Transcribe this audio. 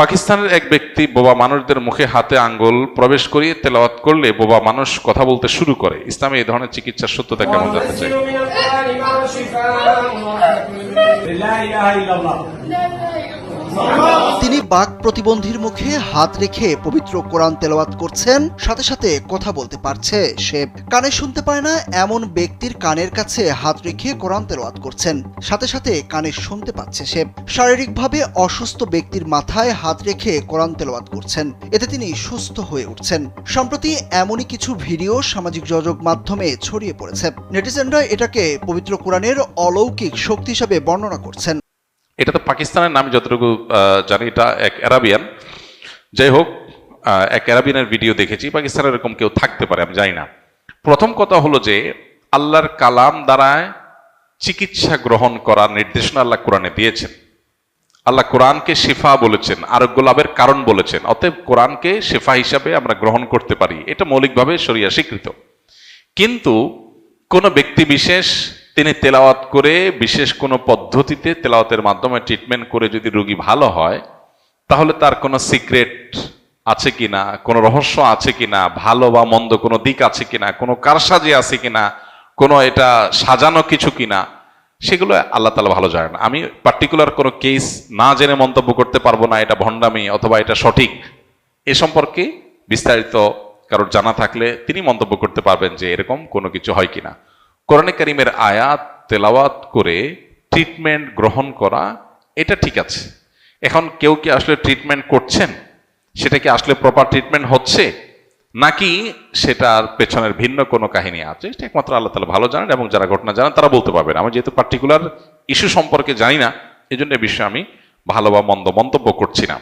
পাকিস্তানের এক ব্যক্তি বোবা মানুষদের মুখে হাতে আঙ্গুল প্রবেশ করিয়ে তেলাওয়াত করলে বোবা মানুষ কথা বলতে শুরু করে। ইসলামে এই ধরনের চিকিৎসার সত্যতা কেমন জানতে চাই। তিনি বাক প্রতিবন্ধীর মুখে হাত রেখে পবিত্র কোরআন তেলাওয়াত করছেন, সাথে সাথে কথা বলতে পারছে সে। কানে শুনতে পায় না এমন ব্যক্তির কানের কাছে হাত রেখে কোরআন তেলাওয়াত করছেন, সাথে সাথে কানে শুনতে পাচ্ছে সে। শারীরিকভাবে অসুস্থ ব্যক্তির মাথায় হাত রেখে কোরআন তেলাওয়াত করছেন, এতে তিনি সুস্থ হয়ে উঠছেন। সম্প্রতি এমনই কিছু ভিডিও সামাজিক যোগাযোগ মাধ্যমে ছড়িয়ে পড়েছে। নেটিজেনরা এটাকে পবিত্র কোরআনের অলৌকিক শক্তি হিসাবে বর্ণনা করছেন। এটা তো পাকিস্তানের নাম, যতটুকু জানি এটা এক অ্যারাবিয়ান। যাই হোক, এক অ্যারাবিয়ানের ভিডিও দেখেছি। পাকিস্তানের এরকম কেউ থাকতে পারে, আমি জানি না। প্রথম কথা হলো যে আল্লাহর কালাম দ্বারা চিকিৎসা গ্রহণ করার নির্দেশনা আল্লাহ কোরআনে দিয়েছেন। আল্লাহ কোরআনকে শিফা বলেছেন, আরোগ্য লাভের কারণ বলেছেন। অতএব কোরআনকে শিফা হিসাবে আমরা গ্রহণ করতে পারি, এটা মৌলিকভাবে শরিয়া স্বীকৃত। কিন্তু কোনো ব্যক্তি বিশেষ তিনি তেলাওয়াত করে বিশেষ কোনো পদ্ধতিতে তেলাওয়াতের মাধ্যমে ট্রিটমেন্ট করে যদি রোগী ভালো হয়, তাহলে তার কোনো সিক্রেট আছে কিনা, কোনো রহস্য আছে কিনা, ভালো বা মন্দ কোনো দিক আছে কিনা, কোনো কারসাজি আছে কিনা, কোনো এটা সাজানো কিছু কিনা, সেগুলো আল্লাহ তাআলা ভালো জানেন। আমি পার্টিকুলার কোনো কেস না জেনে মন্তব্য করতে পারবো না এটা ভণ্ডামি অথবা এটা সঠিক। এ সম্পর্কে বিস্তারিত কারোর জানা থাকলে তিনি মন্তব্য করতে পারবেন যে এরকম কোনো কিছু হয় কিনা। কোরআনে কারীমের আয়াত তেলাওয়াত করে ট্রিটমেন্ট গ্রহণ করা এটা ঠিক আছে। এখন কেউ কি আসলে ট্রিটমেন্ট করছেন, সেটা কি আসলে প্রপার ট্রিটমেন্ট হচ্ছে, নাকি সেটার পেছনের ভিন্ন কোনো কাহিনী আছে, সেটা একমাত্র আল্লাহ তাআলা ভালো জানেন, এবং যারা ঘটনা জানেন তারা বলতে পারবেন। আমি যেহেতু পার্টিকুলার ইস্যু সম্পর্কে জানি না, এই জন্য এ বিষয়ে আমি ভালো বা মন্দ মন্তব্য করছি না।